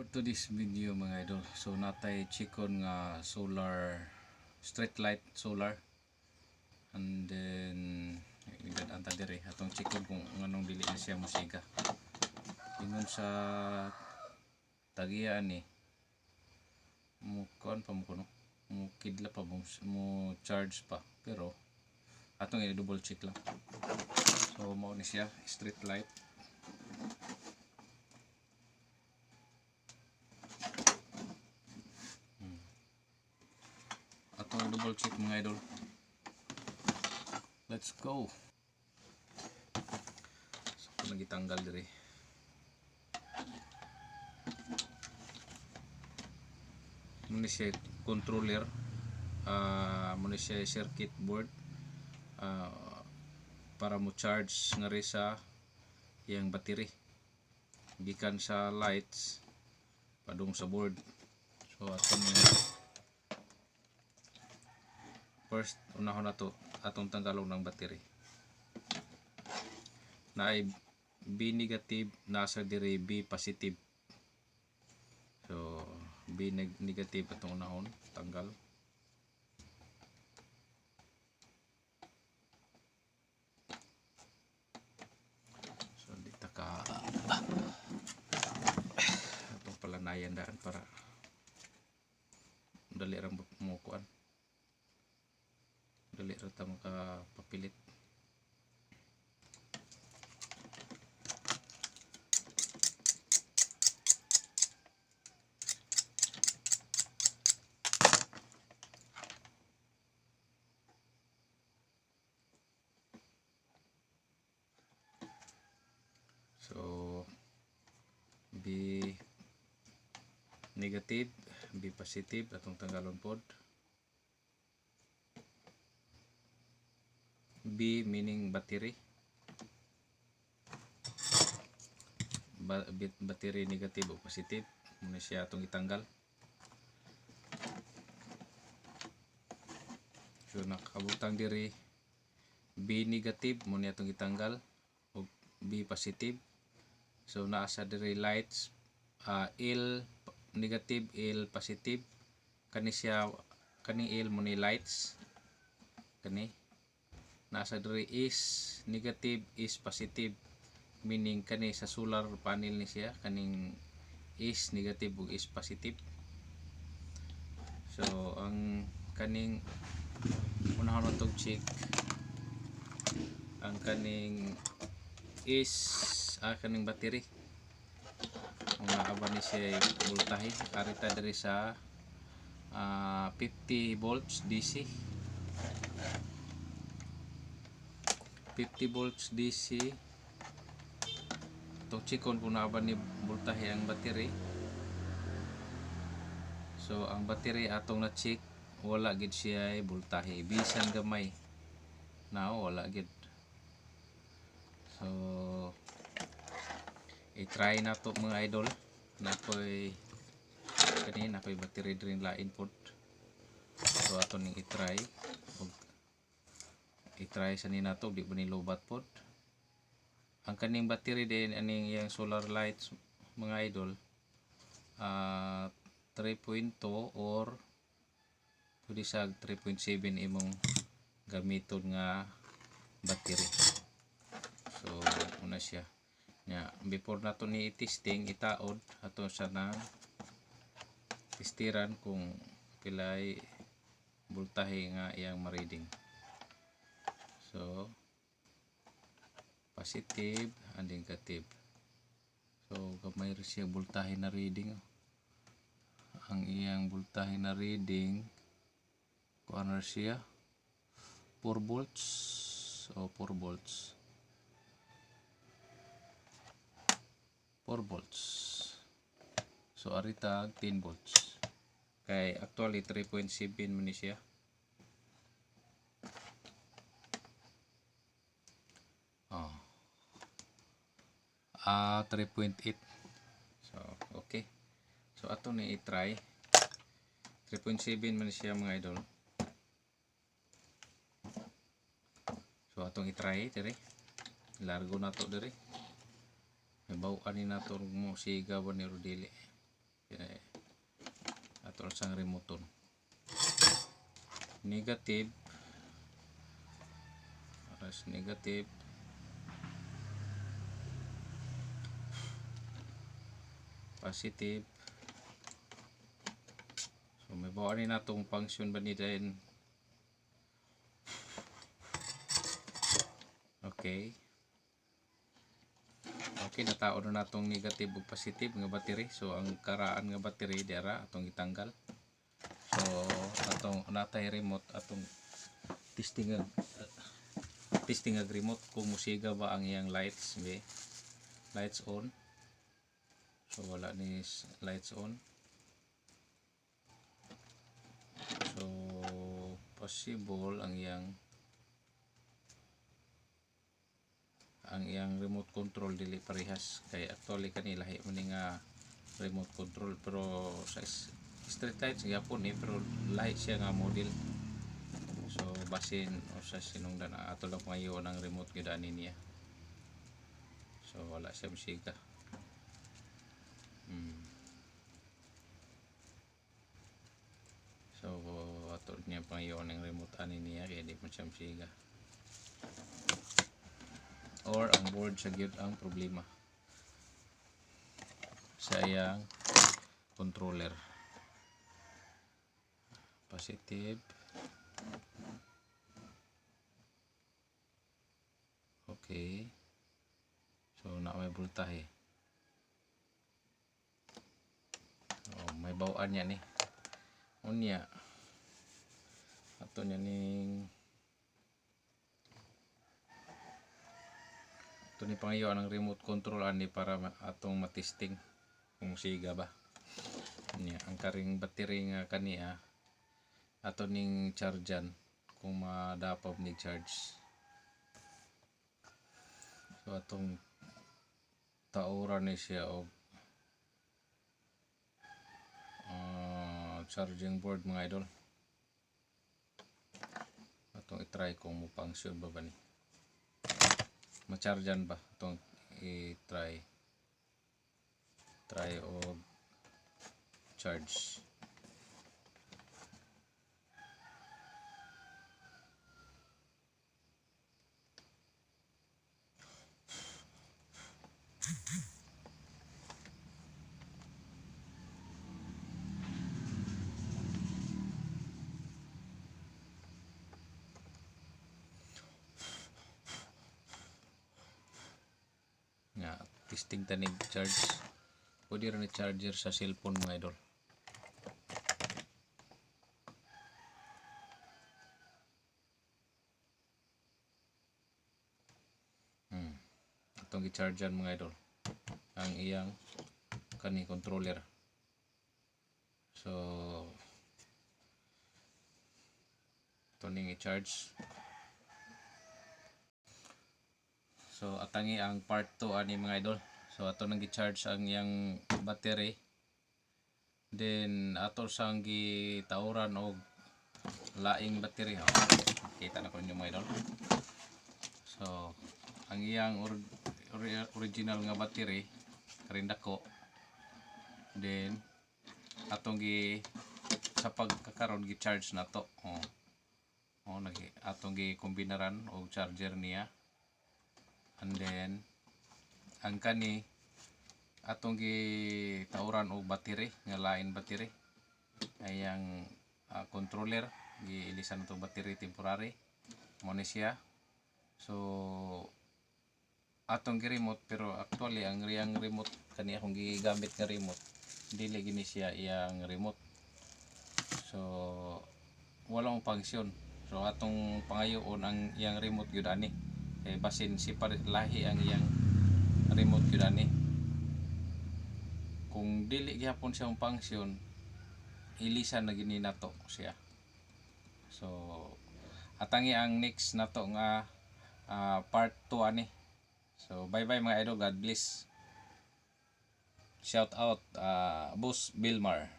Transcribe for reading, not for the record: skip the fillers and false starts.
to this video mga idol. So natay chikon nga solar street light solar, and then igad anta dire atong chikon kung nganong dili na siya musiga ingon sa tagiya ni mo kon pa mo kuno mo kidla pa mo charge pa, pero atong i-double check lang. So mao ni siya street light. Atong double check mga idol. Let's go. So nagitanggal dire. Muna siya controller, muna siya circuit board, para mo charge nga rin sa yang battery gikan sa lights padung sa board. So atong first unahon na to atong tanggalon ng battery. Naay B negative, nasa dire B positive. So B negative atong unahon tanggal. So dito ka atong palanayan daan para dali ra mo kuan, dali ra ta makapapilit. So B negative, B positive atong tanggalon pod. B meaning battery, battery negative o positive, muna siya atong itanggal. So nakabutang diri B negative muna atong itanggal o B positive. So naasa diri lights, L negative, L positive, kani siya kani L mo ni lights, kani nasa diri is negative, is positive, meaning kani sa solar panel ni siya kaning is negative ug is positive. So ang kaning unahon natong check ang kaning is kaning battery mga aba ni siya voltahe karita diri sa 50 volts DC, 50 volts DC. To chikon kung naaba ni voltahe ang battery. So ang battery atong na check wala gid siya voltahe, bisan gamay na wala gid. So i-try na to mga idol. Nakoy kanina nakoy battery drain lain pod. So ato ning i-try sa ni nato di ba ni lobat pod. Ang kaning battery din aning yang solar lights mga idol, 3.2 or pwede sa 3.7 imong gamiton nga battery. So una siya nya before nato ni testing itaod ato sa na testiran kung pilay voltahe nga iyang ma-reading. So positive and negative. So gamay ra siya voltahe na reading. Ang iyang voltahe na reading kuan ra siya 4 volts o 4 volts. 4 volts. So arita 10 volts. Kay actually 3.7 man ni siya. Oh. 3.8. So okay. So ato ni i-try. 3.7 man siya mga idol. So atong i-try dire. Largo na to dire. May baw ani na to mo siga ba ni Rodili. ato sang remote negative, aras negative, positive. So may bawa ni natong function ba ni din. Okay. Okay, natao na natong negative ug positive nga battery. So ang karaan nga battery dira atong gitanggal. So atong natay remote atong testing ag remote kung musiga ba ang iyang lights. Okay. Lights on. So wala ni lights on. So possible ang iyang remote control dili parehas kay actually kanila lahi man nga remote control pero sa street lights gyapon pero lahi siya nga model. So basin o sa sinungdan ato lang ngayon ang remote gyud ani niya. So wala siya musiga. So ato niya pangayon ang remote ani niya kaya di man siya musiga. Or ang board sa gyud ang problema sa iyang controller. Positive. Okay. So na may voltahe. Oh, may bawaan niya ni. Unya. Ato niya ning ito ni pangayo ang remote control ani para atong matesting kung siga ba niya ang karing battery nga kaniya ato ning chargean kung madapaw ni charge. So atong tauran ni siya og charging board mga idol. Atong i-try kung mo function ba ni ma-chargean ba itong i-try o charge. Nga testing tanig charge pwede rin i-charger sa cellphone mga idol. Itong i-chargean mga idol ang iyang kani controller. So ito ning i-charge. So atangi ang part 2 ani mga idol. So ato nang gi-charge ang iyang battery. Then ato sang gitauran og laing battery. Kita na ko ninyo mga idol. So ang iyang original nga battery karing dako. Then atong sa pagkakaron gi-charge na to. Atong gi-kombinaran og charger niya. And then ang kani atong gitauran og battery nga lain battery ayang controller giilisan itong battery temporary mo ni siya. So atong gi-remote pero actually ang riyang remote kani akong gigamit nga remote dili gini siya iyang remote. So walang function. So atong pangayoon ang iyang remote gyud ani. Kay basin separate lahi ang iyang remote gyud ani. Kung dili gyapon siya ang function ilisan na gini nato siya. So atangi ang next nato nga part 2 ani. So bye bye mga idol, God bless. Shout out Boss Bilmar.